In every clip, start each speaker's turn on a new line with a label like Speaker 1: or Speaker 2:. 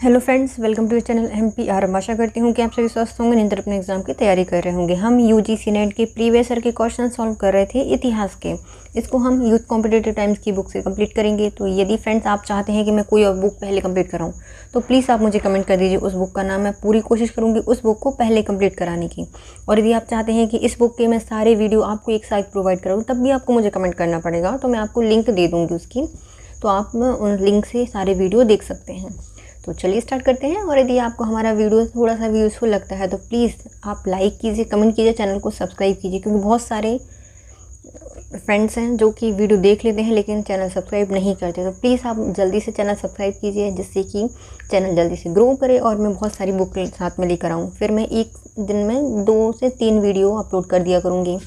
Speaker 1: Hello friends, welcome to channel MPR। आशा करती हूँ कि आप सभी स्वस्थ होंगे, निरंतर अपने एग्जाम की तैयारी कर रहे होंगे। हम UGC नेट के प्रीवियस ईयर के क्वेश्चन सॉल्व कर रहे थे इतिहास के। इसको हम यूथ कॉम्पिटिटिव टाइम्स की बुक से कंप्लीट करेंगे। तो यदि फ्रेंड्स आप चाहते हैं कि मैं कोई और बुक पहले कंप्लीट कराऊँ तो प्लीज़ आप मुझे कमेंट कर दीजिए उस बुक का नाम। मैं पूरी कोशिश करूँगी उस बुक को पहले कंप्लीट कराने की। और यदि आप चाहते हैं कि इस बुक के मैं सारे वीडियो आपको एक साथ प्रोवाइड करूँ तब भी आपको मुझे कमेंट करना पड़ेगा। तो मैं आपको लिंक दे दूँगी उसकी, तो आप उन लिंक से सारे वीडियो देख सकते हैं। तो चलिए स्टार्ट करते हैं। और यदि आपको हमारा वीडियो थोड़ा सा भी यूज़फुल लगता है तो प्लीज़ आप लाइक कीजिए, कमेंट कीजिए, चैनल को सब्सक्राइब कीजिए, क्योंकि बहुत सारे फ्रेंड्स हैं जो कि वीडियो देख लेते हैं लेकिन चैनल सब्सक्राइब नहीं करते। तो प्लीज़ आप जल्दी से चैनल सब्सक्राइब कीजिए जिससे कि चैनल जल्दी से ग्रो करे और मैं बहुत सारी बुक साथ में लेकर आऊँ। फिर मैं एक दिन में 2 से 3 वीडियो अपलोड कर दिया करूँगी।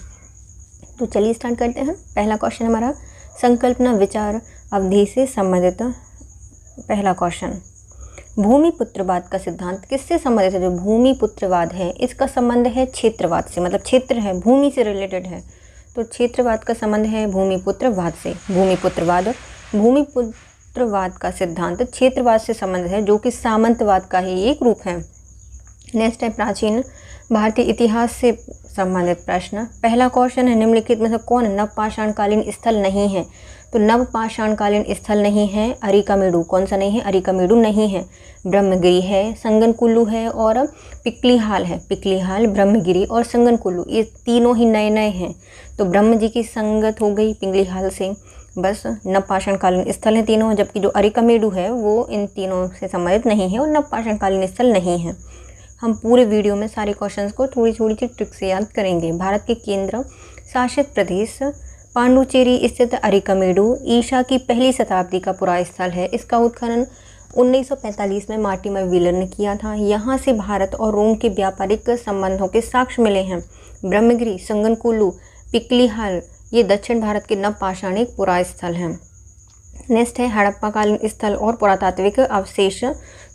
Speaker 1: तो चलिए स्टार्ट करते हैं। पहला क्वेश्चन हमारा संकल्पना विचार अवधि से संबंधित। पहला क्वेश्चन, भूमिपुत्रवाद का सिद्धांत किससे संबंधित है? जो भूमिपुत्रवाद है इसका संबंध है क्षेत्रवाद से, मतलब क्षेत्र है, भूमि से रिलेटेड है। तो क्षेत्रवाद का संबंध है भूमिपुत्रवाद से। भूमिपुत्रवाद का सिद्धांत क्षेत्रवाद से संबंधित है, जो कि सामंतवाद का ही एक रूप है। नेक्स्ट है प्राचीन भारतीय इतिहास से संबंधित प्रश्न। पहला क्वेश्चन है, निम्नलिखित में से कौन नवपाषाणकालीन स्थल नहीं है? तो नवपाषाणकालीन स्थल नहीं है अरिकामेडु। कौन सा नहीं है? अरिकामेडु नहीं है। ब्रह्मगिरी है, संगनकुल्लू है और पिकलीहाल है। पिकलीहाल, ब्रह्मगिरी और संगनकुल्लू ये तीनों ही नए नए हैं। तो ब्रह्म जी की संगत हो गई पिंगलीहाल से। बस नवपाषाणकालीन स्थल हैं तीनों, जबकि जो अरिकामेडु है वो इन तीनों से संबंधित नहीं है और नवपाषाणकालीन स्थल नहीं है। हम पूरे वीडियो में सारे क्वेश्चंस को थोड़ी थोड़ी सी ट्रिक से याद करेंगे। भारत के केंद्र शासित प्रदेश पांडुचेरी स्थित अरिकामेडु ईसा की पहली शताब्दी का पुरा स्थल है। इसका उत्खनन 1945 में मार्टिमर व्हीलर ने किया था। यहाँ से भारत और रोम के व्यापारिक संबंधों के साक्ष्य मिले हैं। ब्रह्मगिरी, संगनकुल्लू, पिकलीहाल ये दक्षिण भारत के नवपाषाणिक पुरा स्थल हैं। नेक्स्ट है हड़प्पाकालीन स्थल और पुरातात्विक अवशेष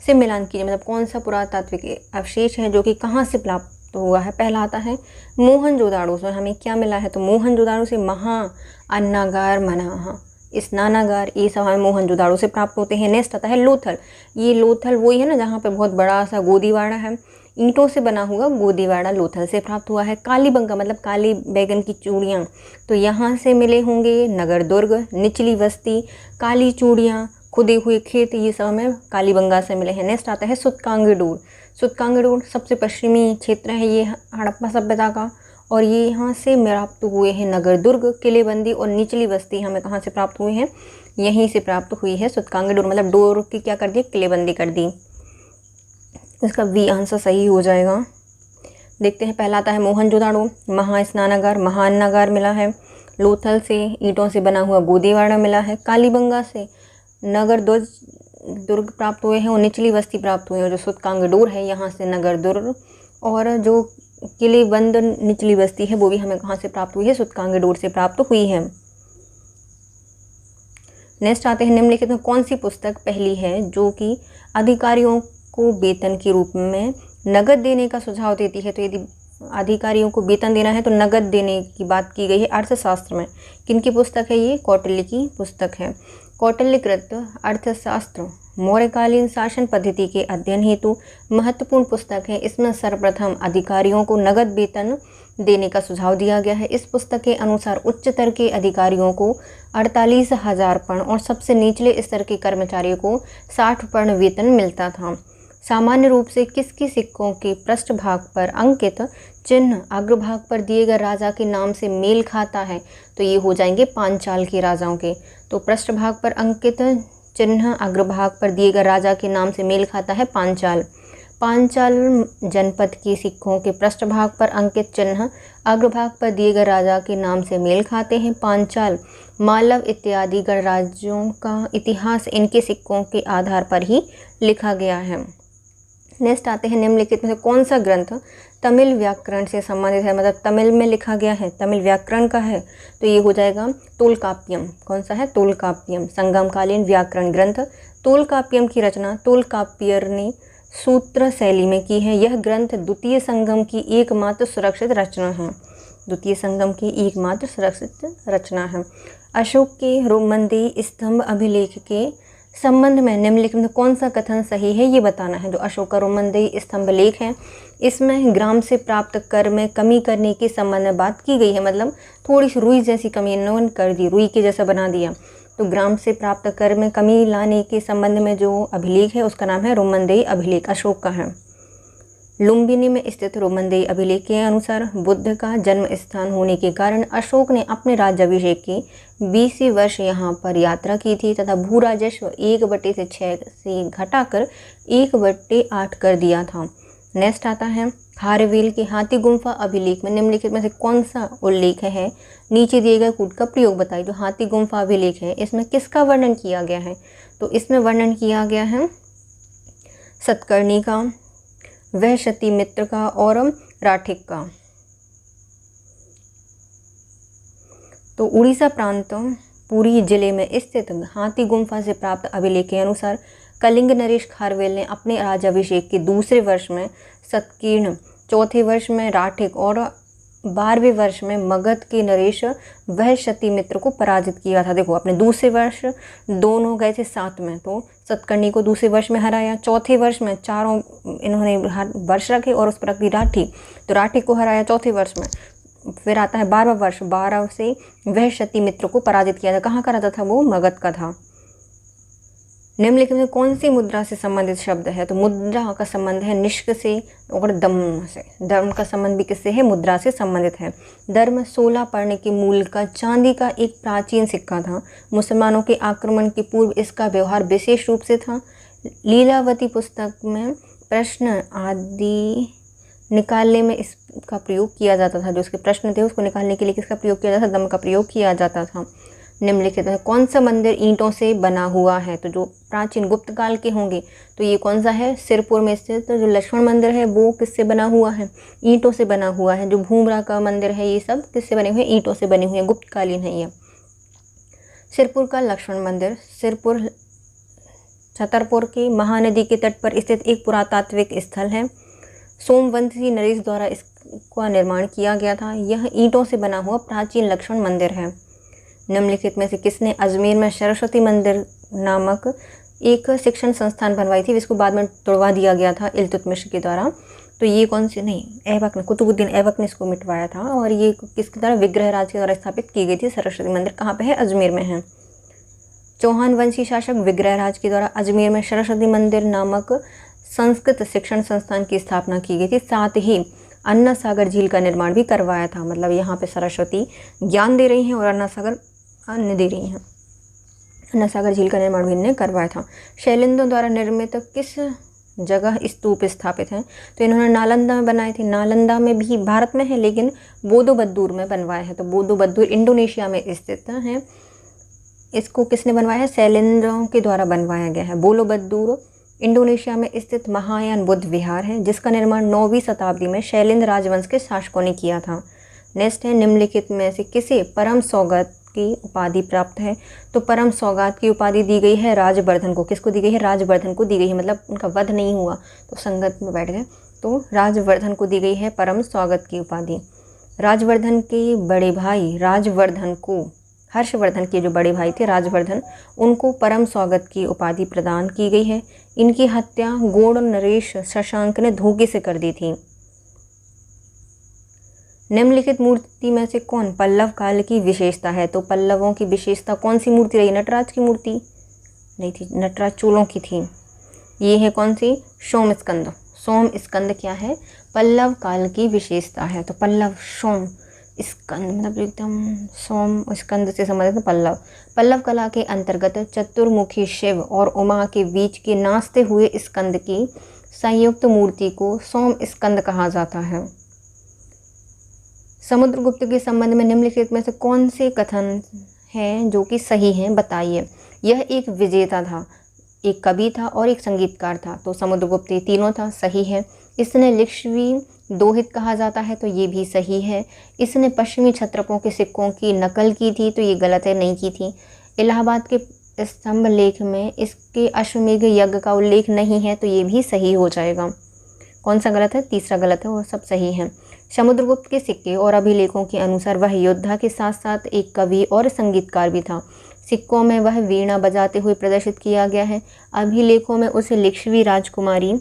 Speaker 1: से मिलान कीजिए। मतलब कौन सा पुरातात्विक अवशेष है जो कि कहाँ से प्राप्त हुआ है? पहला आता है मोहनजोदाड़ो से। हमें क्या मिला है? तो मोहनजोदाड़ो से महा, अन्नागार, मनाहा, स्नानागार ये सब हमें मोहनजोदाड़ो से प्राप्त होते हैं। नेक्स्ट आता है लोथल। ये लोथल वही है ना जहाँ पे बहुत बड़ा सा गोदीवाड़ा है, ईंटों से बना हुआ गोदीवाड़ा लोथल से प्राप्त हुआ है। कालीबंगा मतलब काली बैगन की चूड़ियाँ, तो यहाँ से मिले होंगे। नगर दुर्ग, निचली बस्ती, काली चूड़ियाँ, खुदे हुए खेत, ये सब हमें कालीबंगा से मिले हैं। नेक्स्ट आता है सुतकांगडोर। सुतकांगडोर सबसे पश्चिमी क्षेत्र है ये हड़प्पा सभ्यता का, और ये यहाँ से प्राप्त हुए हैं। नगर दुर्ग, किलेबंदी और निचली बस्ती हमें कहाँ से प्राप्त हुए हैं? यहीं से प्राप्त हुई है। सुतकांगडोर मतलब डोर की क्या कर दी? किलेबंदी कर दी। इसका बी आंसर सही हो जाएगा। देखते हैं। पहला आता है मोहनजोदाड़ो, महास्नानागार, महान्नागार मिला है। लोथल से ईंटों से बना हुआ गोदीवाड़ा मिला है। कालीबंगा से नगर दुर्ग प्राप्त हुए हैं और निचली बस्ती प्राप्त हुई है। जो सुतकांगडोर है यहाँ से नगर दुर्ग, और जो किलेबंद निचली बस्ती है वो भी हमें कहाँ से प्राप्त हुई है? सुतकांगडोर से प्राप्त हुई है। नेक्स्ट आते हैं, निम्नलिखित में कौन सी पुस्तक पहली है जो कि अधिकारियों को वेतन के रूप में नगद देने का सुझाव देती है? तो यदि अधिकारियों को वेतन देना है तो नगद देने की बात की गई है अर्थशास्त्र में। किनकी पुस्तक है ये? कौटिल्य की पुस्तक है। कौटिल्यकृत अर्थशास्त्र मौर्यकालीन शासन पद्धति के अध्ययन हेतु महत्वपूर्ण पुस्तक है। इसमें सर्वप्रथम अधिकारियों को नगद वेतन देने का सुझाव दिया गया है। इस पुस्तक के अनुसार उच्चतर के अधिकारियों को 48,000 पर्ण और सबसे निचले स्तर के कर्मचारियों को 60 पर्ण वेतन मिलता था। सामान्य रूप से किसके सिक्कों के पृष्ठभाग पर अंकित चिन्ह अग्रभाग पर दिए गए राजा के नाम से मेल खाता है? तो ये हो जाएंगे पांचाल के राजाओं के। तो पृष्ठभाग पर अंकित चिन्ह अग्रभाग पर दिए गए राजा के नाम से मेल खाता है पांचाल। पांचाल जनपद के सिक्कों के पृष्ठभाग पर अंकित चिन्ह अग्रभाग पर दिए गए राजा के नाम से मेल खाते हैं। पांचाल, मालव इत्यादि गणराज्यों का इतिहास इनके सिक्कों के आधार पर ही लिखा गया है। नेक्स्ट आते हैं, निम्नलिखित में से कौन सा ग्रंथ तमिल व्याकरण से संबंधित है? मतलब तमिल में लिखा गया है, तमिल व्याकरण का है। तो ये हो जाएगा तोलकाप्पियम। कौन सा है? तोलकाप्पियम, संगमकालीन व्याकरण ग्रंथ। तोलकाप्पियम की रचना तोलकाप्पियर ने सूत्र शैली में की है। यह ग्रंथ द्वितीय संगम की एकमात्र सुरक्षित रचना है। द्वितीय संगम की एकमात्र सुरक्षित रचना है। अशोक के रोमंदी स्तंभ अभिलेख के संबंध में निम्नलिखित में कौन सा कथन सही है ये बताना है। जो अशोक का रोमनदेही स्तंभ लेख है इसमें ग्राम से प्राप्त कर में कमी करने के संबंध में बात की गई है, मतलब थोड़ी सी रुई जैसी कमी इन्होंने कर दी, रुई के जैसा बना दिया। तो ग्राम से प्राप्त कर में कमी लाने के संबंध में जो अभिलेख है उसका नाम है रोमनदेही अभिलेख, अशोक का है। लुम्बिनी में स्थित रोमनदेही अभिलेख के अनुसार बुद्ध का जन्म स्थान होने के कारण अशोक ने अपने राज्याभिषेक के 20वें वर्ष यहाँ पर यात्रा की थी तथा भू राजस्व 1/6 से घटाकर 1/8 कर दिया था। नेक्स्ट आता है खारवेल के हाथी गुम्फा अभिलेख में निम्नलिखित में से कौन सा उल्लेख है। नीचे दिए गए कूट का प्रयोग बताइए। जो हाथी गुम्फा अभिलेख है इसमें किसका वर्णन किया गया है, तो इसमें वर्णन किया गया है सतकर्णी का, वह सती मित्र का और राठिक का। तो उड़ीसा प्रांत पुरी जिले में स्थित हाथी गुम्फा से प्राप्त अभिलेख के अनुसार कलिंग नरेश खारवेल ने अपने राज्याभिषेक के 2वें वर्ष में सतकीर्ण, 4थे वर्ष में राठिक और 12वें वर्ष में मगध के नरेश वह सती मित्र को पराजित किया था। देखो अपने 2वें वर्ष दोनों गए थे साथ में, तो सतकर्णी को 2वें वर्ष में हराया, 4थे वर्ष में चारों इन्होंने वर्ष रखे और उस पर रख दी राठी, तो राठी को हराया 4थे वर्ष में। फिर आता है 12वां वर्ष, 12 से वह सती मित्र को पराजित किया था। कहाँ का रहता था वो, मगध का था। निम्नलिखित में कौन सी मुद्रा से संबंधित शब्द है, तो मुद्रा का संबंध है निष्क से और दम से। धर्म का संबंध भी किससे है, मुद्रा से संबंधित है। धर्म 16 पर्ण के मूल का चांदी का एक प्राचीन सिक्का था। मुसलमानों के आक्रमण के पूर्व इसका व्यवहार विशेष रूप से था। लीलावती पुस्तक में प्रश्न आदि निकालने में इसका प्रयोग किया जाता था। जो उसके प्रश्न थे उसको निकालने के लिए किसका प्रयोग किया जाता था, दम का प्रयोग किया जाता था। निम्नलिखित है कौन सा मंदिर ईंटों से बना हुआ है, तो जो प्राचीन गुप्त काल के होंगे तो ये कौन सा है, सिरपुर में स्थित जो लक्ष्मण मंदिर है वो किससे बना हुआ है, ईंटों से बना हुआ है। जो भूमरा का मंदिर है ये सब किससे बने हुए, ईंटों से बने हुए हैं, गुप्तकालीन है ये। सिरपुर का लक्ष्मण मंदिर सिरपुर छतरपुर के महानदी के तट पर स्थित एक पुरातात्विक स्थल है। सोमवंशी नरेश द्वारा इसका निर्माण किया गया था। यह ईंटों से बना हुआ प्राचीन लक्ष्मण मंदिर है। निम्नलिखित में से किसने अजमेर में सरस्वती मंदिर नामक एक शिक्षण संस्थान बनवाई थी, जिसको बाद में तोड़वा दिया गया था इल्तुतमिश के द्वारा। तो ये कौन सी, नहीं ऐबक ने, कुतुबुद्दीन ऐबक ने इसको मिटवाया था और ये किसके द्वारा, विग्रहराज के द्वारा स्थापित की गई थी। सरस्वती मंदिर कहाँ पे है, अजमेर में है। चौहान वंशी शासक विग्रहराज के द्वारा अजमेर में सरस्वती मंदिर नामक संस्कृत शिक्षण संस्थान की स्थापना की गई थी। साथ ही अन्ना सागर झील का निर्माण भी करवाया था। मतलब यहाँ पे सरस्वती ज्ञान दे रही हैं और अन्ना सागर अन्न दे रही हैं। अन्ना सागर झील का निर्माण भी इन्होंने करवाया था। शैलेंद्रों द्वारा निर्मित किस जगह स्तूप स्थापित हैं, तो इन्होंने नालंदा में बनाए थे। नालंदा में भी भारत में है लेकिन बोदोबद्दूर में बनवाया है। तो बोदोबद्दूर इंडोनेशिया में स्थित है। इसको किसने बनवाया है, शैलेंद्रों के द्वारा बनवाया गया है। बोदोबद्दूर इंडोनेशिया में स्थित महायान बुद्ध विहार है, जिसका निर्माण 9वीं शताब्दी में शैलेंद्र राजवंश के शासकों ने किया था। नेक्स्ट है निम्नलिखित में से किसे परम सौगात की उपाधि प्राप्त है, तो परम सौगात की उपाधि दी गई है राजवर्धन को। किसको दी गई है, राजवर्धन को दी गई है। मतलब उनका वध नहीं हुआ तो संगत में बैठ गए, तो राजवर्धन को दी गई है परम सौगात की उपाधि। राजवर्धन के बड़े भाई राजवर्धन को, हर्षवर्धन के जो बड़े भाई थे राजवर्धन, उनको परम सौगात की उपाधि प्रदान की गई है। इनकी हत्या गौड़ नरेश शशांक ने धोखे से कर दी थी। निम्नलिखित मूर्ति में से कौन पल्लव काल की विशेषता है, तो पल्लवों की विशेषता कौन सी मूर्ति रही, नटराज की मूर्ति नहीं थी, नटराज चोलों की थी। ये है कौन सी, सोम स्कंद। सोम स्कंद क्या है, पल्लव काल की विशेषता है। तो पल्लव सोम स्कंद मतलब एकदम सोम स्कंद से संबंधित पल्लव। पल्लव कला के अंतर्गत चतुर्मुखी शिव और उमा के बीच के नाचते हुए स्कंद की संयुक्त मूर्ति को सोम स्कंद कहा जाता है। समुद्रगुप्त के संबंध में निम्नलिखित में से कौन से कथन हैं जो कि सही हैं, बताइए। यह एक विजेता था, एक कवि था और एक संगीतकार था। तो समुद्रगुप्त ये तीनों था, सही है। इसने लिच्छवी दोहित कहा जाता है, तो ये भी सही है। इसने पश्चिमी क्षत्रपों के सिक्कों की नकल की थी, तो ये गलत है, नहीं की थी। इलाहाबाद के स्तंभ लेख में इसके अश्वमेघ यज्ञ का उल्लेख नहीं है, तो ये भी सही हो जाएगा। कौन सा गलत है, तीसरा गलत है और सब सही है। समुद्रगुप्त के सिक्के और अभिलेखों के अनुसार वह योद्धा के साथ साथ एक कवि और संगीतकार भी था। सिक्कों में वह वीणा बजाते हुए प्रदर्शित किया गया है। अभिलेखों में उसे लिच्छवी राजकुमारी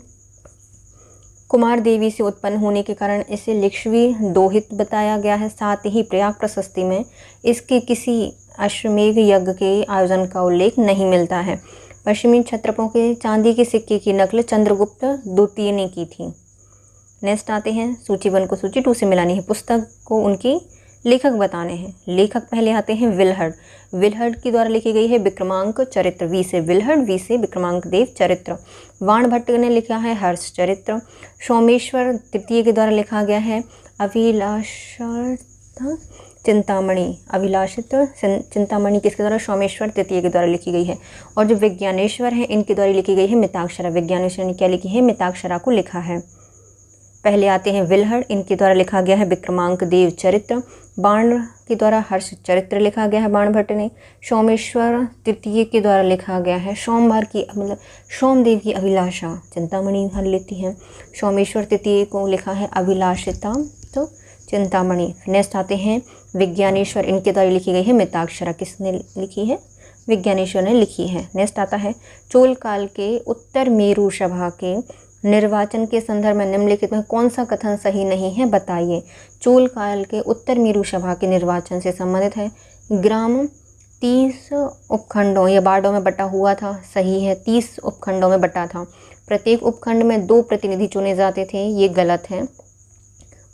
Speaker 1: कुमार देवी से उत्पन्न होने के कारण इसे लिच्छवी दोहित बताया गया है। साथ ही प्रयाग प्रशस्ति में इसके किसी अश्वमेध यज्ञ के आयोजन का उल्लेख नहीं मिलता है। पश्चिमी क्षत्रपों के चांदी के सिक्के की नकल चंद्रगुप्त द्वितीय ने की थी। नेक्स्ट आते हैं, सूची 1 को सूची 2 से मिलानी है। पुस्तक को उनकी लेखक बताने हैं। लेखक पहले आते हैं विल्हड़। विल्हड़ के द्वारा लिखी गई है विक्रमांक चरित्र। वी से विल्हड़, वी से विक्रमांक देव चरित्र। बाणभट्ट ने लिखा है हर्ष चरित्र। सोमेश्वर तृतीय के द्वारा लिखा गया है अभिलाषित चिंतामणि। अभिलाषित चिंतामणि किसके द्वारा? सोमेश्वर तृतीय के द्वारा लिखी गई है। और जो विज्ञानेश्वर है इनके द्वारा लिखी गई है मिताक्षरा। विज्ञानेश्वर ने क्या लिखी है? मिताक्षरा को लिखा है। पहले आते हैं विल्हड़, इनके द्वारा लिखा गया है विक्रमांक देव चरित्र। बाण के द्वारा हर्ष चरित्र लिखा गया है बाणभट्ट ने। सोमेश्वर तृतीय के द्वारा लिखा गया है सोमवार की मतलब सोमदेव की अभिलाषा चिंतामणि हर लेती है। सोमेश्वर तृतीय को लिखा है अभिलाषिता तो चिंतामणि। नेक्स्ट आते हैं विज्ञानेश्वर, इनके द्वारा लिखी गई है मिताक्षरा। किसने लिखी है? विज्ञानेश्वर ने लिखी है। नेक्स्ट आता है चोल काल के उत्तर मेरु सभा के निर्वाचन के संदर्भ में निम्नलिखित में कौन सा कथन सही नहीं है बताइए। चोल काल के उत्तर मेरु सभा के निर्वाचन से संबंधित है। ग्राम 30 उपखंडों या वार्डों में बटा हुआ था, सही है। 30 उपखंडों में बटा था। प्रत्येक उपखंड में 2 प्रतिनिधि चुने जाते थे, ये गलत है।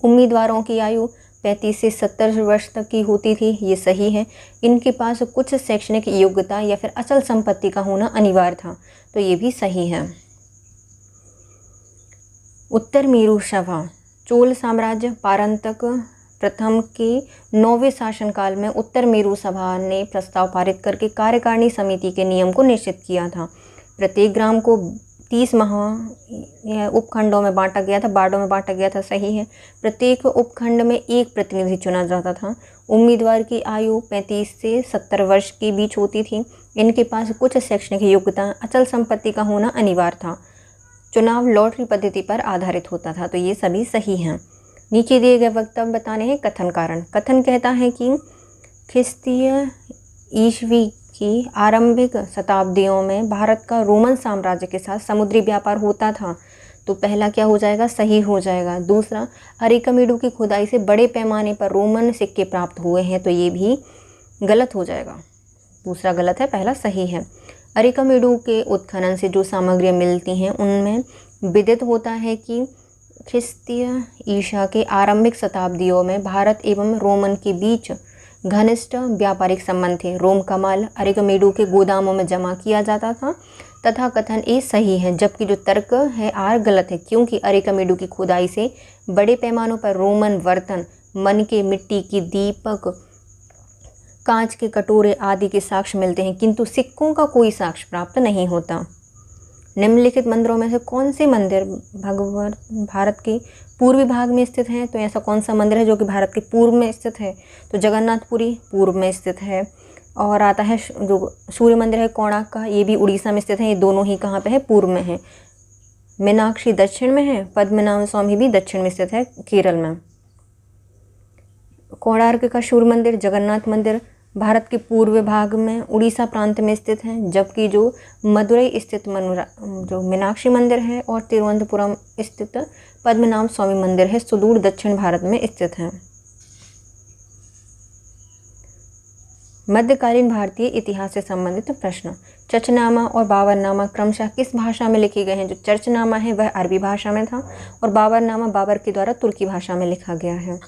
Speaker 1: उम्मीदवारों की आयु 35 से 70 वर्ष तक की होती थी, ये सही है। इनके पास कुछ शैक्षणिक योग्यता या फिर अचल संपत्ति का होना अनिवार्य था, तो ये भी सही है। उत्तर मेरु सभा चोल साम्राज्य पारंतक प्रथम के 9वें शासनकाल में उत्तर मेरु सभा ने प्रस्ताव पारित करके कार्यकारिणी समिति के नियम को निश्चित किया था। प्रत्येक ग्राम को 30 उपखंडों में बांटा गया था, वार्डों में बांटा गया था, सही है। प्रत्येक उपखंड में 1 प्रतिनिधि चुना जाता था। उम्मीदवार की आयु 35 से 70 वर्ष के बीच होती थी। इनके पास कुछ शैक्षणिक योग्यता, अचल संपत्ति का होना अनिवार्य था। चुनाव लॉटरी पद्धति पर आधारित होता था, तो ये सभी सही हैं। नीचे दिए गए वक्तव्य बताने हैं कथन कारण। कथन कहता है कि ख्रिस्तीय ईस्वी की आरंभिक शताब्दियों में भारत का रोमन साम्राज्य के साथ समुद्री व्यापार होता था, तो पहला क्या हो जाएगा? सही हो जाएगा। दूसरा, अरिकमेडु की खुदाई से बड़े पैमाने पर रोमन सिक्के प्राप्त हुए हैं, तो ये भी गलत हो जाएगा। दूसरा गलत है, पहला सही है। अरिकमेडु के उत्खनन से जो सामग्रियाँ मिलती हैं उनमें विदित होता है कि ख्रिस्तीय ईसा के आरंभिक शताब्दियों में भारत एवं रोमन के बीच घनिष्ठ व्यापारिक संबंध थे। रोम का माल अरिकमेडु के गोदामों में जमा किया जाता था तथा कथन ए सही है, जबकि जो तर्क है आर गलत है, क्योंकि अरिकमेडु की खुदाई से बड़े पैमानों पर रोमन बर्तन, मन के मिट्टी की दीपक, कांच के कटोरे आदि के साक्ष्य मिलते हैं, किंतु सिक्कों का कोई साक्ष्य प्राप्त नहीं होता। निम्नलिखित मंदिरों में से कौन से मंदिर भारत के पूर्वी भाग में स्थित हैं? तो ऐसा कौन सा मंदिर है जो कि भारत के पूर्व में स्थित है? तो जगन्नाथपुरी पूर्व में स्थित है। और आता है जो सूर्य मंदिर है कोणार्क का, ये भी उड़ीसा में स्थित है। ये दोनों ही कहाँ पे है? पूर्व में है। मीनाक्षी दक्षिण में है, पद्मनाभ स्वामी भी दक्षिण में स्थित है, केरल में। कोणार्क का सूर्य मंदिर, जगन्नाथ मंदिर भारत के पूर्व भाग में उड़ीसा प्रांत में स्थित है, जबकि जो मदुरई स्थित जो मीनाक्षी मंदिर है और तिरुवनंतपुरम स्थित पद्मनाभ स्वामी मंदिर है, सुदूर दक्षिण भारत में स्थित है। मध्यकालीन भारतीय इतिहास से संबंधित प्रश्न। चर्चनामा और बाबरनामा क्रमशः किस भाषा में लिखे गए हैं? जो चर्चनामा है वह अरबी भाषा में था और बाबरनामा बाबर के द्वारा तुर्की भाषा में लिखा गया है।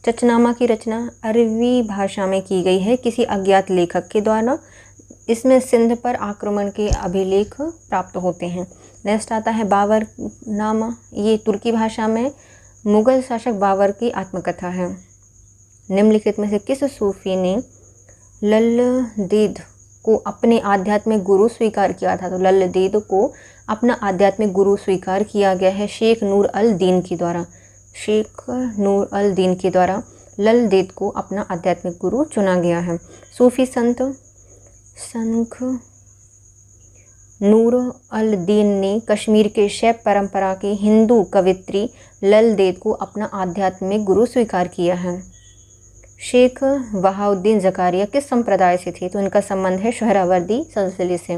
Speaker 1: चर्चनामा की रचना अरबी भाषा में की गई है किसी अज्ञात लेखक के द्वारा। इसमें सिंध पर आक्रमण के अभिलेख प्राप्त होते हैं। नेक्स्ट आता है बाबरनामा, ये तुर्की भाषा में मुगल शासक बाबर की आत्मकथा है। निम्नलिखित में से किस सूफी ने लल्लदेद को अपने आध्यात्मिक गुरु स्वीकार किया था? तो लल्लदेद को अपना आध्यात्मिक गुरु स्वीकार किया गया है शेख नूर अल दीन के द्वारा। शेख नूर अल दीन के द्वारा लल्लदेद को अपना आध्यात्मिक गुरु चुना गया है। सूफी संत नूर अल दीन ने कश्मीर के शैव परंपरा के हिंदू कवित्री लल्लदेद को अपना आध्यात्मिक गुरु स्वीकार किया है। शेख बहाउद्दीन ज़कारिया किस संप्रदाय से थे? तो इनका संबंध है सोहरावर्दी सिलसिले से।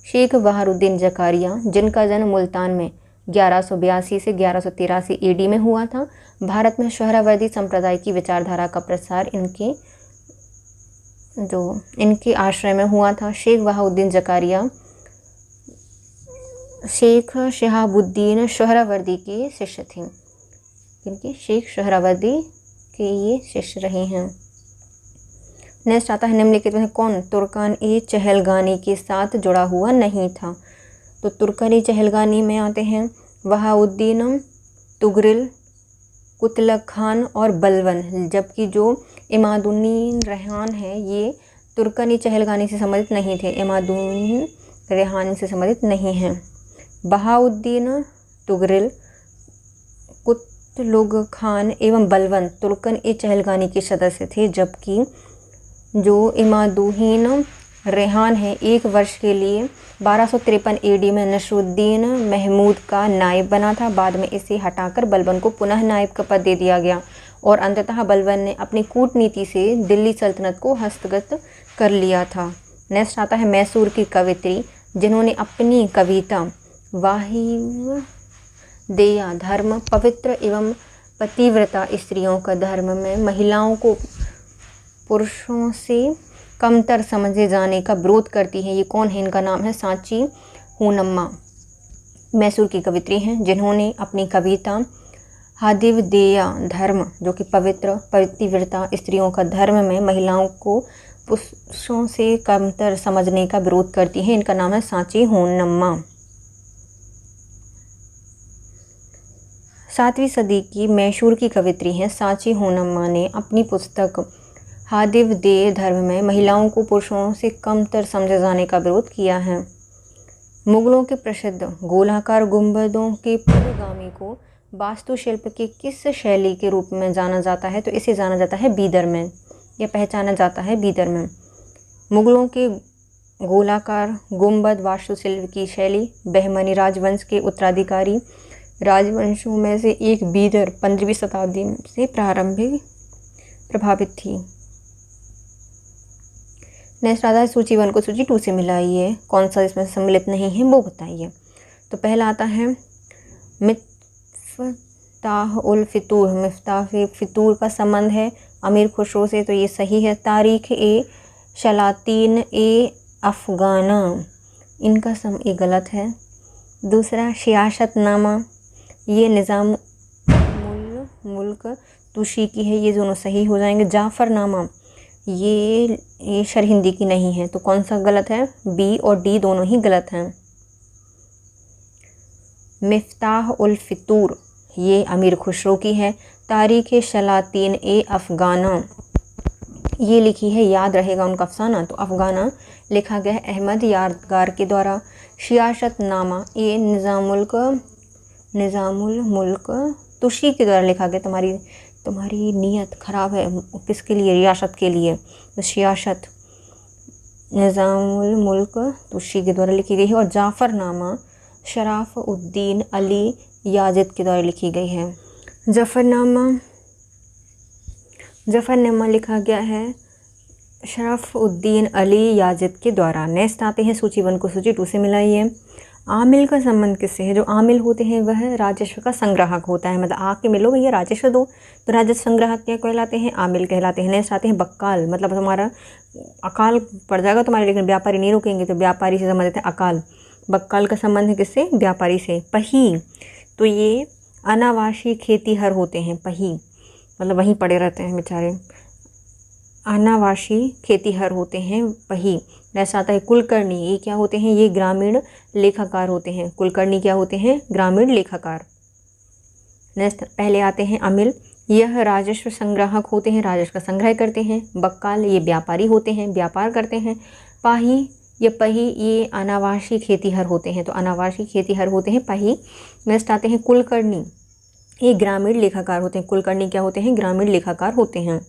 Speaker 1: शेख बहाउद्दीन ज़कारिया, जिनका जन्म मुल्तान में 1182 से 1183 AD में हुआ था, भारत में सोहरावर्दी संप्रदाय की विचारधारा का प्रसार इनके आश्रय में हुआ था। शेख बहाउद्दीन ज़कारिया शेख शहाबुद्दीन सोहरावर्दी के शिष्य थे। इनके शेख सोहरावर्दी के ये शिष्य रहे हैं। नेक्स्ट आता है निम्नलिखित में कौन तुर्कान-ए-चहलगानी के साथ जुड़ा हुआ नहीं था? तो तुर्कान-ए-चहलगानी में आते हैं बहाउद्दीन, तुगरिल, कुतलक खान और बलवन, जबकि जो इमादुद्दीन रेहान है ये तुर्कान-ए-चहलगानी से संबंधित नहीं थे, इमादुद्दीन रेहान से संबंधित नहीं हैं। बहाउद्दीन, तुगरिल, कुतलुग खान एवं बलवन तुर्कान-ए-चहलगानी के सदस्य थे, जबकि जो इमादुद्दीन रेहान है 1 वर्ष के लिए 1253 AD में नसरुद्दीन महमूद का नायब बना था। बाद में इसे हटाकर बलबन को पुनः नायब का पद दे दिया गया और अंततः बलबन ने अपनी कूटनीति से दिल्ली सल्तनत को हस्तगत कर लिया था। नेक्स्ट आता है मैसूर की कवित्री, जिन्होंने अपनी कविता वाहिव देया धर्म, पवित्र एवं पतिव्रता स्त्रियों का धर्म में महिलाओं को पुरुषों से कमतर समझे जाने का विरोध करती है। ये कौन है? इनका नाम है सांची होनम्मा। मैसूर की कवित्री हैं, जिन्होंने अपनी कविता हादिव देया धर्म, जो कि पवित्र पतिव्रता स्त्रियों का धर्म में महिलाओं को पुरुषों से कमतर समझने का विरोध करती है। इनका नाम है सांची होनम्मा। 7वीं सदी की मैसूर की कवित्री हैं सांची होनम्मा ने अपनी पुस्तक हादिव देय धर्म में महिलाओं को पुरुषों से कमतर समझे जाने का विरोध किया है। मुगलों के प्रसिद्ध गोलाकार गुंबदों के पूर्वगामी को वास्तुशिल्प के किस शैली के रूप में जाना जाता है? तो इसे जाना जाता है बीदर में, यह पहचाना जाता है बीदर में। मुगलों के गोलाकार गुंबद वास्तुशिल्प की शैली बहमनी राजवंश के उत्तराधिकारी राजवंशों में से एक बीदर 15वीं शताब्दी से प्रारंभिक प्रभावित थी। नेक्स्ट आता है सूची 1 को सूची 2 से मिलाइए, कौन सा इसमें सम्मिलित नहीं है वो बताइए। तो पहला आता है मिफ्ताह उल फितूर। मिफ्ताह फितूर का संबंध है अमीर खुसरो से, तो ये सही है। तारीख ए शलातीन ए अफगाना, इनका ये गलत है। दूसरा सियासतनामा, ये निज़ाम मुल्क तुशी की है, ये दोनों सही हो जाएंगे। जाफ़रनामा, ये शरहिंदी की नहीं है, तो कौन सा गलत है? बी और डी दोनों ही गलत हैं। मिफ्ताह उल फितूर ये अमीर खुसरो की है। तारीख शलातीन ए अफगाना ये लिखी है, याद रहेगा उनका अफसाना, तो अफगाना लिखा गया है अहमद यादगार के द्वारा। सियासतनामा ये निज़ामुल मुल्क तुशी के द्वारा लिखा गया। तुम्हारी नीयत ख़राब है, किसके लिए? रियासत के लिए। तो सियासत निज़ामुल मुल्क तुशी के द्वारा लिखी गई है। और जाफ़रनामा शराफ़ुद्दीन अली याजिद के द्वारा लिखी गई है। जफ़रनामा लिखा गया है शराफ़ुद्दीन अली याजिद के द्वारा। नेक्स्ट आते हैं सूची 1 को सूची 2 से मिलाइए। आमिल का संबंध किससे है? जो आमिल होते हैं वह राजस्व का संग्राहक होता है, मतलब आके मिलो भैया राजस्व दो, तो राजस्व संग्राहक क्या कहलाते हैं? आमिल कहलाते हैं। नेक्स्ट आते हैं बक्काल, मतलब तुम्हारा अकाल पड़ जाएगा तुम्हारे, लेकिन व्यापारी नहीं रुकेंगे, तो व्यापारी से संबंधित है अकाल। बक्काल का संबंध है किससे? व्यापारी से। पही, तो ये अनावासी खेतीहर होते हैं। पही मतलब वहीं पड़े रहते हैं बेचारे, अनावासी खेतीहर होते हैं पही। ऐसा आता है कुलकर्णी, ये क्या होते हैं? ये ग्रामीण लेखाकार होते हैं। कुलकर्णी क्या होते हैं? ग्रामीण लेखाकार। नेक्स्ट पहले आते हैं अमिल, यह राजस्व संग्राहक होते हैं, राजस्व का संग्रह करते हैं। बक्काल ये व्यापारी होते हैं, व्यापार करते हैं। पाही ये पही ये अनावासी खेतीहर होते हैं, तो अनावासी खेतीहर होते हैं पही। नेक्स्ट आते हैं कुलकर्णी, ये ग्रामीण लेखाकार होते हैं। कुलकर्णी क्या होते हैं? ग्रामीण लेखाकार होते हैं।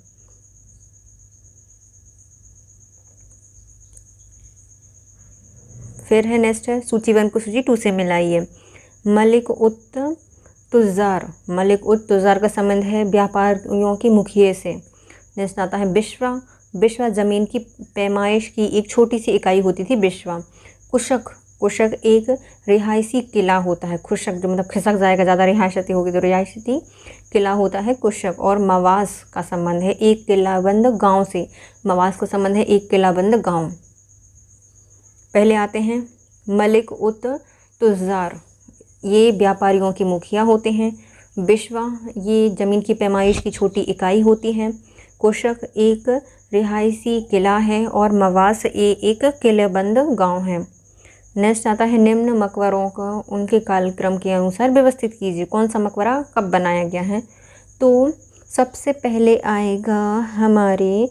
Speaker 1: फिर है नेक्स्ट है सूची 1 को सूची 2 से मिलाइए। मलिक उत तुज़ार, मलिक उत तुज़ार का संबंध है व्यापारियों के मुखिए से। नेक्स्ट आता है बिश्वा। बिश्वा ज़मीन की पैमाइश की एक छोटी सी इकाई होती थी बिश्वा। कुशक। कुशक एक रिहायशी किला होता है। खुशक जो मतलब खिसक जाएगा, ज़्यादा रिहायशती होगी तो रिहायशी किला होता है कुशक। और मवास का संबंध है एक किलाबंद गांव से। मवास का संबंध है एक किलाबंद गांव। पहले आते हैं मलिक उत तुजार, ये व्यापारियों के मुखिया होते हैं। बिश्वा ये ज़मीन की पैमाइश की छोटी इकाई होती है। कुशक एक रिहायशी किला है। और मवास ये एक किलेबंद गांव है। नेक्स्ट आता है निम्न मकबरों का उनके कालक्रम के अनुसार व्यवस्थित कीजिए। कौन सा मकबरा कब बनाया गया है? तो सबसे पहले आएगा हमारे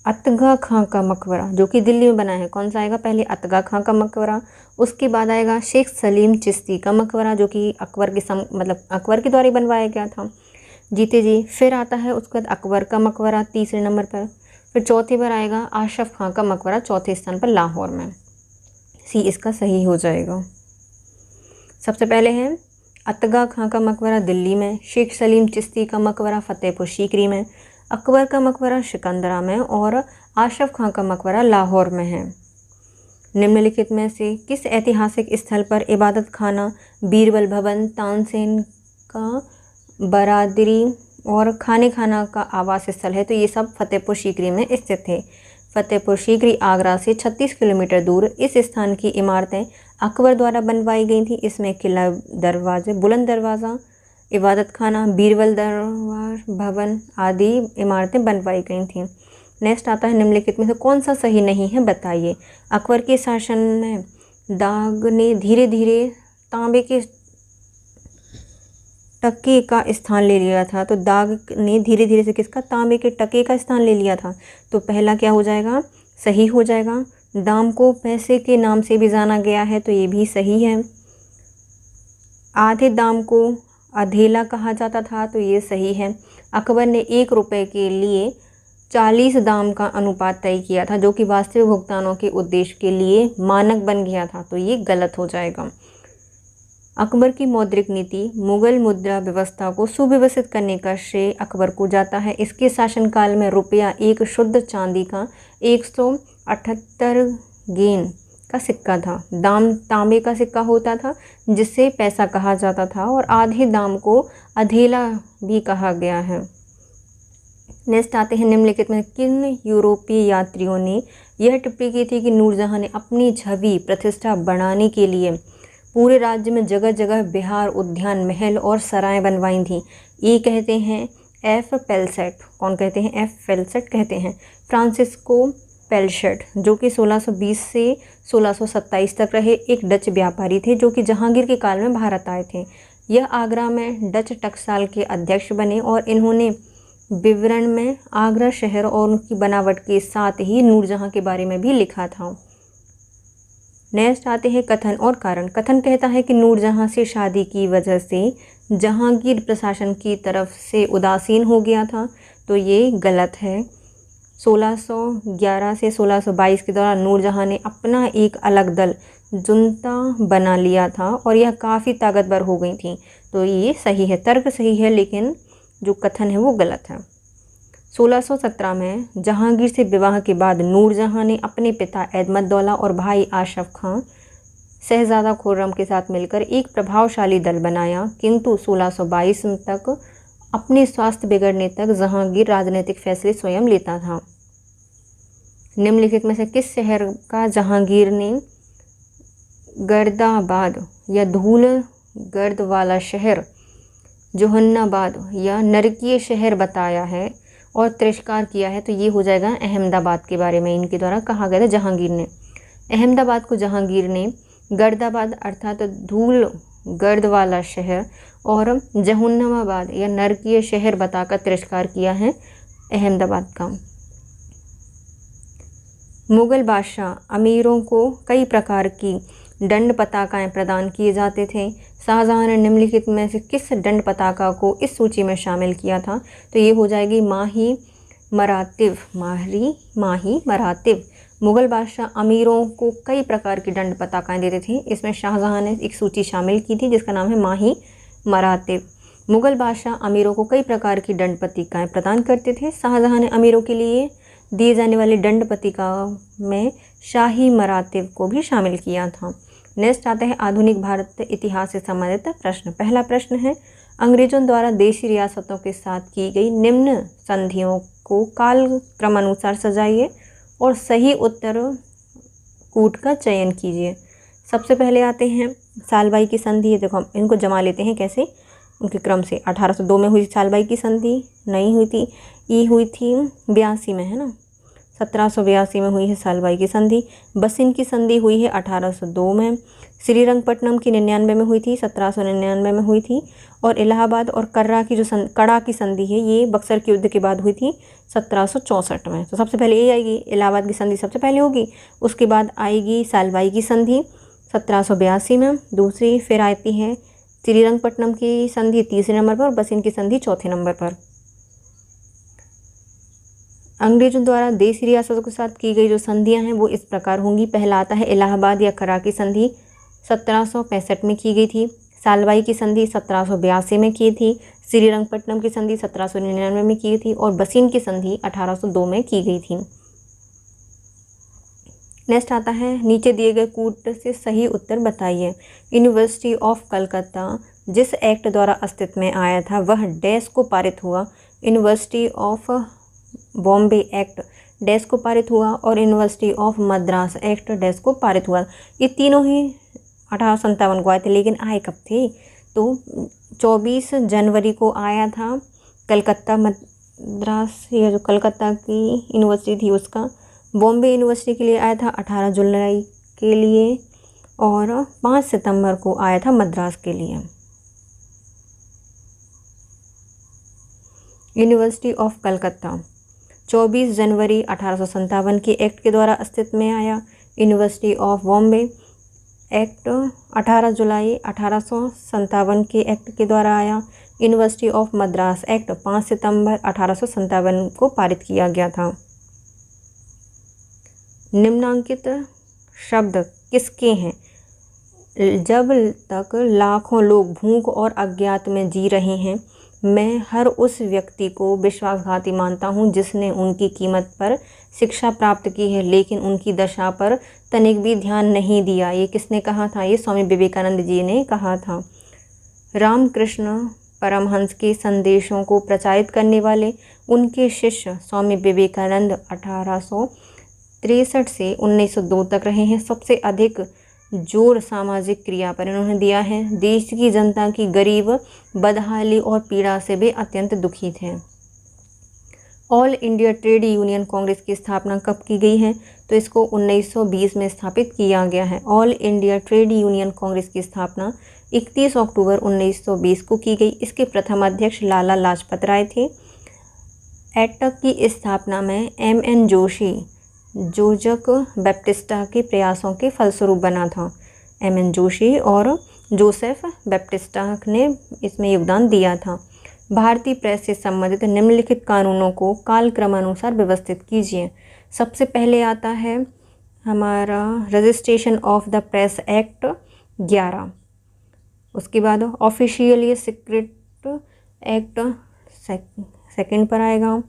Speaker 1: अतगा खां का मकबरा जो कि दिल्ली में बना है। कौन सा आएगा? पहले अतगा खां का मकबरा। उसके बाद आएगा शेख सलीम चिश्ती का मकबरा जो कि अकबर के मतलब अकबर के द्वारा बनवाया गया था, जीते जी। फिर आता है उसके बाद अकबर का मकबरा तीसरे नंबर पर। फिर चौथे पर आएगा आशफ खां का मकबरा चौथे स्थान पर लाहौर में। सी इसका सही हो जाएगा। सबसे पहले है अतगा खां का मकबरा दिल्ली में, शेख सलीम चिश्ती का मकबरा फतेहपुर सीकरी में, अकबर का मकबरा सिकंदरा में और आशफ खां का मकबरा लाहौर में है। निम्नलिखित में से किस ऐतिहासिक स्थल पर इबादत खाना, बीरबल भवन, तानसेन का बरादरी और खाने खाना का आवास स्थल है? तो ये सब फतेहपुर सीकरी में स्थित है। फतेहपुर सीकरी आगरा से 36 किलोमीटर दूर। इस स्थान की इमारतें अकबर द्वारा बनवाई गई थी। इसमें किला दरवाजे, बुलंद दरवाज़ा, इबादत खाना, बीरबल दरबार भवन आदि इमारतें बनवाई गई थीं। नेक्स्ट आता है निम्नलिखित में से कौन सा सही नहीं है बताइए। अकबर के शासन में दाग ने धीरे धीरे तांबे के टके का स्थान ले लिया था। तो दाग ने धीरे धीरे से किसका? तांबे के टके का स्थान ले लिया था। तो पहला क्या हो जाएगा? सही हो जाएगा। दाम को पैसे के नाम से भी जाना गया है तो ये भी सही है। आधे दाम को अधेला कहा जाता था तो ये सही है। अकबर ने 1 रुपये के लिए 40 दाम का अनुपात तय किया था जो कि वास्तविक भुगतानों के उद्देश्य के लिए मानक बन गया था तो ये गलत हो जाएगा। अकबर की मौद्रिक नीति, मुगल मुद्रा व्यवस्था को सुव्यवस्थित करने का श्रेय अकबर को जाता है। इसके शासनकाल में रुपया एक शुद्ध चांदी का 178 गेन का सिक्का था। दाम तांबे का सिक्का होता था जिसे पैसा कहा जाता था और आधे दाम को अधेला भी कहा गया है। नेक्स्ट आते हैं निम्नलिखित में किन यूरोपीय यात्रियों ने यह टिप्पणी की थी कि नूरजहां ने अपनी छवि प्रतिष्ठा बढ़ाने के लिए पूरे राज्य में जगह जगह बिहार, उद्यान, महल और सराय बनवाई थी? ये कहते हैं एफ पेल्सेट। कौन कहते हैं? एफ पेल्सेट कहते हैं। फ्रांसिस्को पेल्शट जो कि 1620 से 1627 तक रहे एक डच व्यापारी थे जो कि जहांगीर के काल में भारत आए थे। यह आगरा में डच टकसाल के अध्यक्ष बने और इन्होंने विवरण में आगरा शहर और उनकी बनावट के साथ ही नूरजहां के बारे में भी लिखा था। नेक्स्ट आते हैं कथन और कारण। कथन कहता है कि नूरजहां से शादी की वजह से जहांगीर प्रशासन की तरफ से उदासीन हो गया था तो ये गलत है। 1611 से 1622 के दौरान नूरजहां ने अपना एक अलग दल जुनता बना लिया था और यह काफ़ी ताकतवर हो गई थी तो ये सही है। तर्क सही है लेकिन जो कथन है वो गलत है। 1617 में जहांगीर से विवाह के बाद नूरजहां ने अपने पिता अहमदुल्ला और भाई आशफ खां शहजादा खुर्रम के साथ मिलकर एक प्रभावशाली दल बनाया, किंतु 1622 तक अपने स्वास्थ्य बिगड़ने तक जहांगीर राजनीतिक फैसले स्वयं लेता था। निम्नलिखित में से किस शहर का जहांगीर ने गर्दाबाद या धूल गर्द वाला शहर, जोहन्नाबाद या नरकीय शहर बताया है और तिरस्कार किया है? तो ये हो जाएगा अहमदाबाद के बारे में इनके द्वारा कहा गया था जहांगीर ने। अहमदाबाद को जहांगीर ने गर्दाबाद अर्थात धूल गर्द वाला शहर और जहुन्नाबाद या नरकीय शहर बताकर तिरस्कार किया है अहमदाबाद का। मुगल बादशाह अमीरों को कई प्रकार की दंड पताकाएँ प्रदान किए जाते थे। शाहजहां ने निम्नलिखित में से किस दंड पताका को इस सूची में शामिल किया था? तो ये हो जाएगी माही मरातिब। माही मरातिब। मुगल बादशाह अमीरों को कई प्रकार की दंड पताकाएँ देते थे। इसमें शाहजहां ने एक सूची शामिल की थी जिसका नाम है माही मरातिब। मुगल बादशाह अमीरों को कई प्रकार की दंड पत्रिकाएँ प्रदान करते थे। शाहजहां ने अमीरों के लिए दिए जाने वाली दंड पत्रिका में शाही मरातिब को भी शामिल किया था। नेक्स्ट आता है आधुनिक भारत इतिहास से संबंधित प्रश्न। पहला प्रश्न है, अंग्रेजों द्वारा देशी रियासतों के साथ की गई निम्न संधियों को काल क्रमानुसार सजाइए और सही उत्तर कूट का चयन कीजिए। सबसे पहले आते हैं सालबाई की संधि। ये देखो हम इनको जमा लेते हैं कैसे, उनके क्रम से। 1802 में हुई सालबाई की संधि, नहीं हुई थी, ये हुई थी 82 में, है ना, 1782 में हुई है सालबाई की संधि। बसिन की संधि हुई है 1802 में। श्रीरंगपट्टनम की 99 में हुई थी, 1799 में हुई थी। और इलाहाबाद और कर्रा की जो कड़ा की संधि है ये बक्सर के युद्ध के बाद हुई थी 1764 में। तो सबसे पहले ये आएगी, इलाहाबाद की संधि सबसे पहले होगी, उसके बाद आएगी सालबाई की संधि 1782 में दूसरी, फिर आती है श्रीरंगपट्टनम की संधि तीसरे नंबर पर और बसिन की संधि चौथे नंबर पर। अंग्रेजों द्वारा देशी रियासतों के साथ की गई जो संधियां हैं वो इस प्रकार होंगी। पहला आता है इलाहाबाद या करा की संधि 1765 में की गई थी। सालबाई की संधि 1782 में की थी। श्रीरंगपट्टनम की संधि 1799 में की थी और बसिन की संधि 1802 में की गई थी। नेक्स्ट आता है नीचे दिए गए कूट से सही उत्तर बताइए। यूनिवर्सिटी ऑफ कलकत्ता जिस एक्ट द्वारा अस्तित्व में आया था वह डैश को पारित हुआ। University of Bombay act dash को पारित हुआ और university of Madras act dash को पारित हुआ। ये तीनों ही 1857 को आए थे, लेकिन आए कब थे? तो 24 जनवरी को आया था कलकत्ता मद्रास, या जो कलकत्ता की यूनिवर्सिटी थी उसका। बॉम्बे यूनिवर्सिटी के लिए आया था 18 जुलाई के लिए और 5 सितंबर को आया था मद्रास के लिए। यूनिवर्सिटी ऑफ कलकत्ता 24 जनवरी 1857 के एक्ट के द्वारा अस्तित्व में आया। यूनिवर्सिटी ऑफ बॉम्बे एक्ट 18 जुलाई 1857 के एक्ट के द्वारा आया। यूनिवर्सिटी ऑफ मद्रास एक्ट 5 सितंबर 1857 को पारित किया गया था। निम्नांकित शब्द किसके हैं? जब तक लाखों लोग भूख और अज्ञात में जी रहे हैं, मैं हर उस व्यक्ति को विश्वासघाती मानता हूँ जिसने उनकी कीमत पर शिक्षा प्राप्त की है लेकिन उनकी दशा पर तनिक भी ध्यान नहीं दिया। ये किसने कहा था? ये स्वामी विवेकानंद जी ने कहा था। रामकृष्ण परमहंस के संदेशों को प्रचारित करने वाले उनके शिष्य स्वामी विवेकानंद 1863 से 1902 तक रहे हैं। सबसे अधिक जोर सामाजिक क्रिया पर इन्होंने दिया है। देश की जनता की गरीब, बदहाली और पीड़ा से वे अत्यंत दुखी थे। All India trade union Congress की स्थापना कब की गई है? तो इसको 1920 में स्थापित किया गया है। All India trade union Congress की स्थापना 31 अक्टूबर 1920 को की गई। इसके प्रथम अध्यक्ष लाला लाजपत राय थे। एटक की स्थापना में M.N. जोशी जोजक बैप्टिस्टा के प्रयासों के फलस्वरूप बना था। M.N. जोशी और जोसेफ बैप्टिस्टा ने इसमें योगदान दिया था। भारतीय प्रेस से संबंधित निम्नलिखित कानूनों को काल क्रमानुसार व्यवस्थित कीजिए। सबसे पहले आता है हमारा registration of the press act 11। उसके बाद ऑफिशियली सीक्रेट एक्ट सेकंड पर आएगा।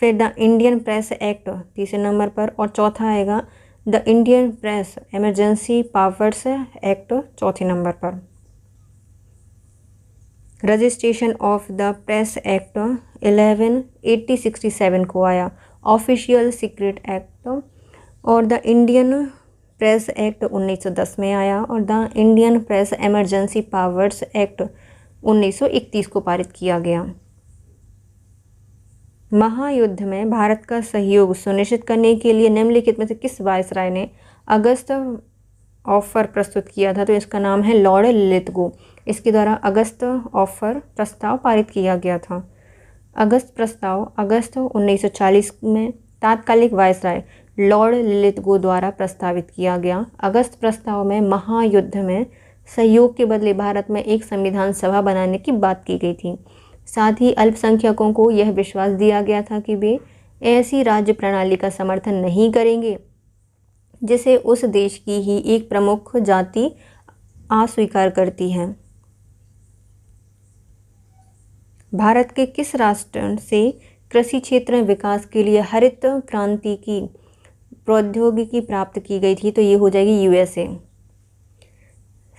Speaker 1: फिर द इंडियन प्रेस एक्ट तीसरे नंबर पर और चौथा आएगा the Indian press emergency powers act चौथे नंबर पर। Registration of the press act 11/8067 को आया। ऑफिशियल सीक्रेट एक्ट और द इंडियन प्रेस एक्ट 1910 में आया और the Indian press emergency powers act 1931 को पारित किया गया। महायुद्ध में भारत का सहयोग सुनिश्चित करने के लिए निम्नलिखित में से किस वायसराय ने अगस्त ऑफर प्रस्तुत किया था? तो इसका नाम है लॉर्ड लिथगो। इसके द्वारा अगस्त ऑफर प्रस्ताव पारित किया गया था। अगस्त प्रस्ताव अगस्त 1940 में तात्कालिक वायसराय लॉर्ड लिथगो द्वारा प्रस्तावित किया गया। अगस्त प्रस्ताव में महायुद्ध में सहयोग के बदले भारत में एक संविधान सभा बनाने की बात की गई थी। साथ ही अल्पसंख्यकों को यह विश्वास दिया गया था कि वे ऐसी राज्य प्रणाली का समर्थन नहीं करेंगे जिसे उस देश की ही एक प्रमुख जाति अस्वीकार करती है। भारत के किस राष्ट्र से कृषि क्षेत्र में विकास के लिए हरित क्रांति की प्रौद्योगिकी प्राप्त की गई थी? तो ये हो जाएगी यूएसए।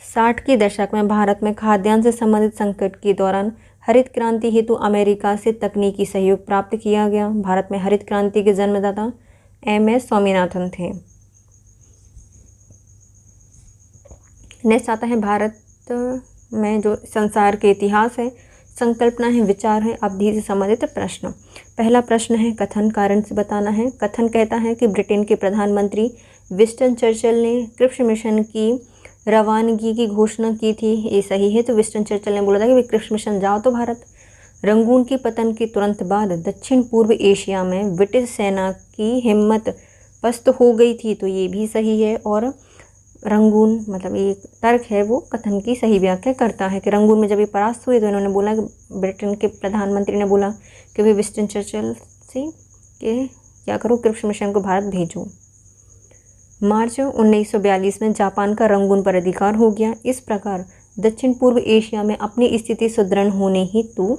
Speaker 1: 60 के दशक में भारत में खाद्यान्न से संबंधित संकट के दौरान हरित क्रांति हेतु अमेरिका से तकनीकी सहयोग प्राप्त किया गया। भारत में हरित क्रांति के जन्मदाता एमएस स्वामीनाथन थे। नेक्स्ट आता है भारत में जो संसार के इतिहास है, संकल्पना है, विचार है, अवधि से संबंधित प्रश्न। पहला प्रश्न है कथन, कारण से बताना है। कथन कहता है कि ब्रिटेन के प्रधानमंत्री विंस्टन चर्चिल ने क्रिप्स मिशन की रवानगी की घोषणा की थी। ये सही है। तो विंस्टन चर्चिल ने बोला था कि क्रिप्स मिशन जाओ तो भारत। रंगून के पतन के तुरंत बाद दक्षिण पूर्व एशिया में ब्रिटिश सेना की हिम्मत पस्त हो गई थी। तो ये भी सही है। और रंगून मतलब एक तर्क है, वो कथन की सही व्याख्या करता है कि रंगून में जब ये परास्त हुए तो इन्होंने बोला कि ब्रिटेन के प्रधानमंत्री ने बोला कि वे विंस्टन चर्चिल से कि क्या करो, क्रिप्स मिशन को भारत भेजो। मार्च 1942 में जापान का रंगून पर अधिकार हो गया। इस प्रकार दक्षिण पूर्व एशिया में अपनी स्थिति सुदृढ़ होने हेतु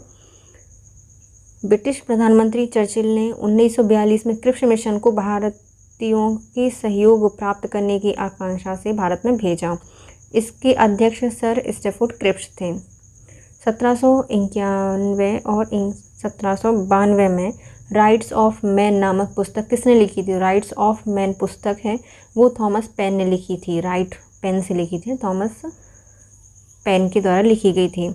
Speaker 1: ब्रिटिश प्रधानमंत्री चर्चिल ने 1942 में क्रिप्स मिशन को भारतीयों के सहयोग प्राप्त करने की आकांक्षा से भारत में भेजा। इसके अध्यक्ष सर स्टैफोर्ड क्रिप्स थे। 1791 और 1792 में राइट्स ऑफ मैन नामक पुस्तक किसने लिखी थी? राइट्स ऑफ मैन पुस्तक है वो थॉमस पेन ने लिखी थी। राइट पेन से लिखी थी, थॉमस पेन के द्वारा लिखी गई थी।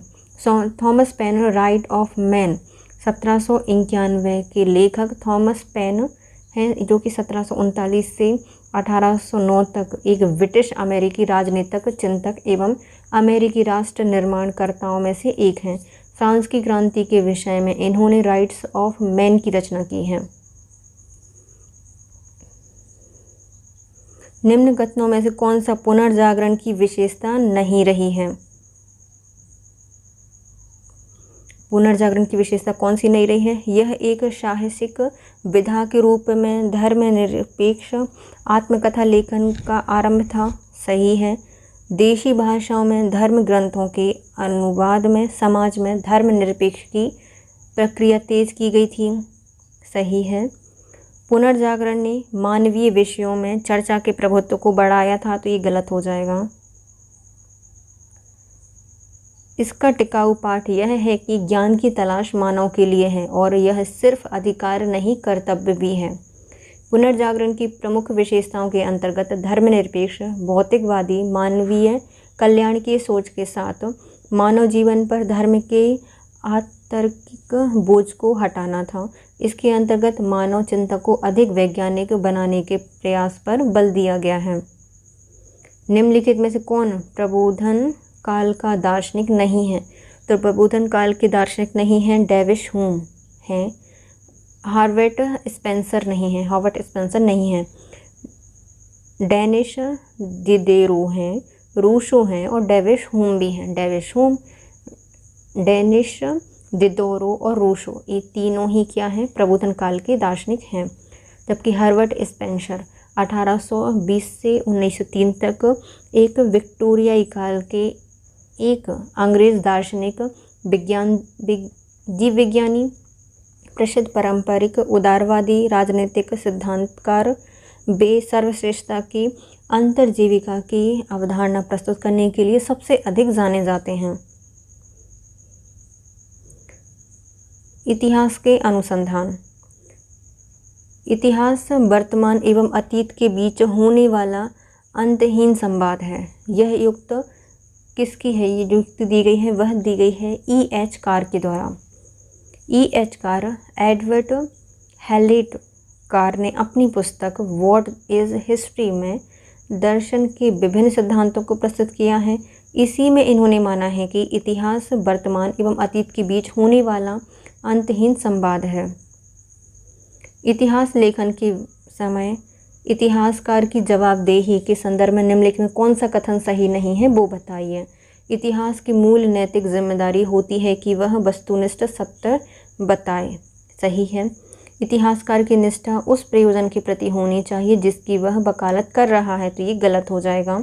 Speaker 1: Thomas pain right of man 1791 के लेखक थॉमस पेन हैं, जो कि 1739 से 1809 तक एक ब्रिटिश अमेरिकी राजनीतिक चिंतक एवं अमेरिकी राष्ट्र निर्माणकर्ताओं में से एक हैं। फ्रांस की क्रांति के विषय में इन्होंने राइट्स ऑफ मैन की रचना की है। निम्न कथनों में से कौन सा पुनर्जागरण की विशेषता नहीं रही है? पुनर्जागरण की विशेषता कौन सी नहीं रही है? यह एक साहसिक विधा के रूप में धर्मनिरपेक्ष आत्मकथा लेखन का आरंभ था। सही है। देशी भाषाओं में धर्म ग्रंथों के अनुवाद में समाज में धर्मनिरपेक्ष की प्रक्रिया तेज की गई थी। सही है। पुनर्जागरण ने मानवीय विषयों में चर्चा के प्रभुत्व को बढ़ाया था। तो ये गलत हो जाएगा। इसका टिकाऊ पाठ यह है कि ज्ञान की तलाश मानव के लिए है और यह सिर्फ अधिकार नहीं कर्तव्य भी है। पुनर्जागरण की प्रमुख विशेषताओं के अंतर्गत धर्मनिरपेक्ष, भौतिकवादी, मानवीय कल्याण की सोच के साथ मानव जीवन पर धर्म के आतार्किक बोझ को हटाना था। इसके अंतर्गत मानव चिंता को अधिक वैज्ञानिक बनाने के प्रयास पर बल दिया गया है। निम्नलिखित में से कौन प्रबोधन काल का दार्शनिक नहीं है? तो प्रबोधन काल के दार्शनिक नहीं हैं डेविड ह्यूम हैं, हार्वर्ड स्पेंसर नहीं है, हॉवर्ड स्पेंसर नहीं है, डेनिश दिदेरो हैं, रूशो हैं और डेविड ह्यूम भी हैं। डेविड ह्यूम, डेनिश दिदेरो और रूशो ये तीनों ही क्या हैं? प्रबोधन काल के दार्शनिक हैं। जबकि हार्वर्ड स्पेंसर 1820 से 1903 तक एक विक्टोरियाई काल के एक अंग्रेज दार्शनिक, जीव विज्ञानी, प्रसिद्ध पारंपरिक उदारवादी राजनीतिक सिद्धांतकार, वे सर्वश्रेष्ठता की अंतर्जीविका की अवधारणा प्रस्तुत करने के लिए सबसे अधिक जाने जाते हैं। इतिहास के अनुसंधान। इतिहास वर्तमान एवं अतीत के बीच होने वाला अंतहीन संवाद है। यह युक्त किसकी है? ये जो युक्ति दी गई है वह दी गई है E.H. कार के द्वारा। E.H. Car, Edward Hallett car ने अपनी पुस्तक व्हाट इज हिस्ट्री में दर्शन के विभिन्न सिद्धांतों को प्रस्तुत किया है। इसी में इन्होंने माना है कि इतिहास वर्तमान एवं अतीत के बीच होने वाला अंतहीन संवाद है। इतिहास लेखन के समय इतिहासकार की जवाबदेही के संदर्भ में निम्नलिखित में कौन सा कथन सही नहीं है वो बताइए। इतिहास की मूल नैतिक जिम्मेदारी होती है कि वह वस्तुनिष्ठ सत्य बताए। सही है। इतिहासकार की निष्ठा उस प्रयोजन के प्रति होनी चाहिए जिसकी वह वकालत कर रहा है। तो ये गलत हो जाएगा।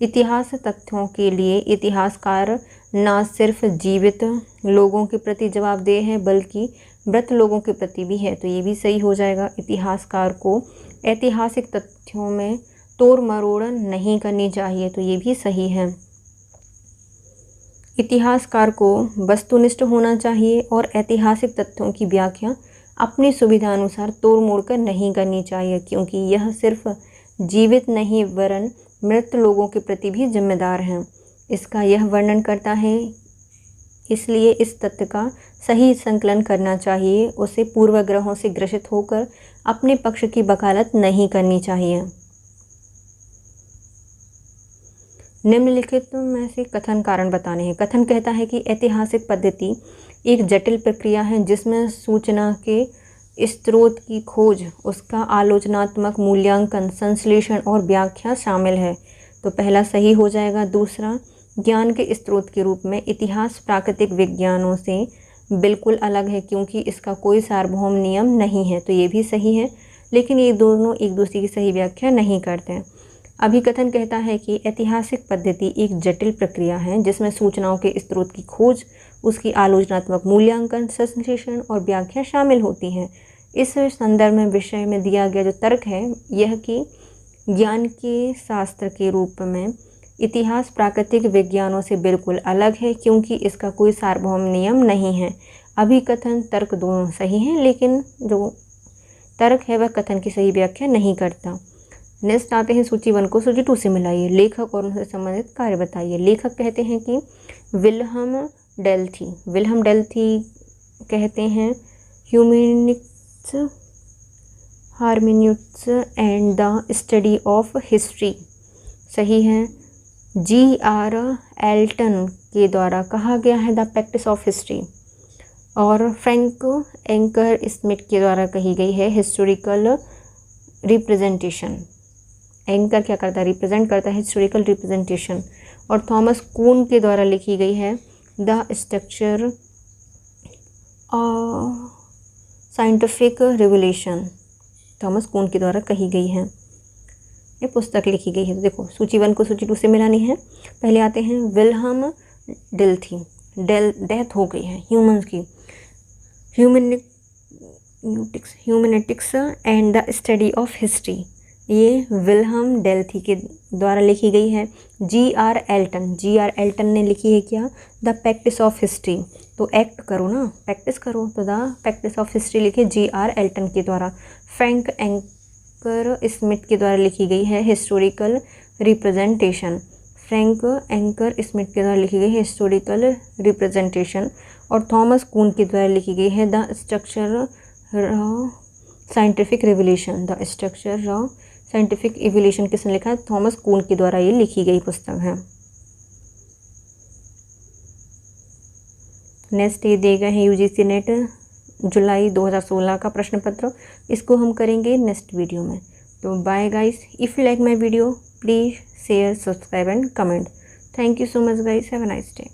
Speaker 1: इतिहास तथ्यों के लिए इतिहासकार न सिर्फ जीवित लोगों के प्रति जवाबदेह है बल्कि मृत लोगों के प्रति भी है। तो ये भी सही हो जाएगा। इतिहासकार को ऐतिहासिक तथ्यों में तोड़ मरोड़ नहीं करनी चाहिए। तो ये भी सही है। इतिहासकार को वस्तुनिष्ठ होना चाहिए और ऐतिहासिक तथ्यों की व्याख्या अपनी सुविधा अनुसार तोड़ मोड़ कर नहीं करनी चाहिए, क्योंकि यह सिर्फ जीवित नहीं वरन मृत लोगों के प्रति भी जिम्मेदार हैं। इसका यह वर्णन करता है, इसलिए इस तथ्य का सही संकलन करना चाहिए। उसे पूर्वाग्रहों से ग्रसित होकर अपने पक्ष की वकालत नहीं करनी चाहिए। निम्नलिखित में से कथन कारण बताने हैं। कथन कहता है कि ऐतिहासिक पद्धति एक जटिल प्रक्रिया है जिसमें सूचना के स्रोत की खोज, उसका आलोचनात्मक मूल्यांकन, संश्लेषण और व्याख्या शामिल है। तो पहला सही हो जाएगा। दूसरा, ज्ञान के स्रोत के रूप में इतिहास प्राकृतिक विज्ञानों से बिल्कुल अलग है क्योंकि इसका कोई सार्वभौम नियम नहीं है। तो ये भी सही है, लेकिन ये दोनों एक दूसरे की सही व्याख्या नहीं करते हैं। अभिकथन कहता है कि ऐतिहासिक पद्धति एक जटिल प्रक्रिया है जिसमें सूचनाओं के स्रोत की खोज, उसकी आलोचनात्मक मूल्यांकन, संश्लेषण और व्याख्या शामिल होती हैं। इस संदर्भ में विषय में दिया गया जो तर्क है यह कि ज्ञान के शास्त्र के रूप में इतिहास प्राकृतिक विज्ञानों से बिल्कुल अलग है क्योंकि इसका कोई सार्वभौम नियम नहीं है। अभिकथन तर्क दोनों सही हैं, लेकिन जो तर्क है वह कथन की सही व्याख्या नहीं करता। नेक्स्ट आते हैं सूची 1 को सूची 2 से मिलाइए। लेखक और उनसे संबंधित कार्य बताइए। लेखक कहते हैं कि विल्हम डेल्थी। विल्हम डेल्थी कहते हैं humanics, hermeneutics and the study of history. सही है। G.R. एल्टन के द्वारा कहा गया है द प्रैक्टिस ऑफ हिस्ट्री। और फ्रैंक एंकर स्मिथ के द्वारा कही गई है हिस्टोरिकल रिप्रेजेंटेशन। एंकर क्या करता है? रिप्रेजेंट करता है हिस्टोरिकल रिप्रेजेंटेशन। और थॉमस कून के द्वारा लिखी गई है the structure scientific revolution. Thomas Kuhn के द्वारा कही गई है, ये पुस्तक लिखी गई है। तो देखो सूची 1 को सूची 2 से मिलानी है। पहले आते हैं विल्हम डेल्थी। डेथ हो गई है ह्यूमंस की। Hermeneutics and the study of history, ये विल्हम डेल्थी के द्वारा लिखी गई है। G.R. एल्टन। G.R. एल्टन ने लिखी है क्या? The practice of history. तो एक्ट करो ना, प्रैक्टिस करो। तो द प्रैक्टिस ऑफ हिस्ट्री लिखी G.R. एल्टन के द्वारा। फ्रैंक एंकर स्मिथ के द्वारा लिखी गई है historical representation. Frank Ankersmit के द्वारा लिखी गई है हिस्टोरिकल रिप्रेजेंटेशन। और थॉमस कून के द्वारा लिखी गई है the structure scientific revolution. The structure scientific evolution किसने लिखा है? थॉमस कून के द्वारा ये लिखी गई पुस्तक है। नेक्स्ट ये दिए गए हैं यूजीसी नेट जुलाई 2016 का प्रश्न पत्र। इसको हम करेंगे नेक्स्ट वीडियो में। तो bye guys, if you like my video please share, subscribe and comment. Thank you so much guys, have a nice day.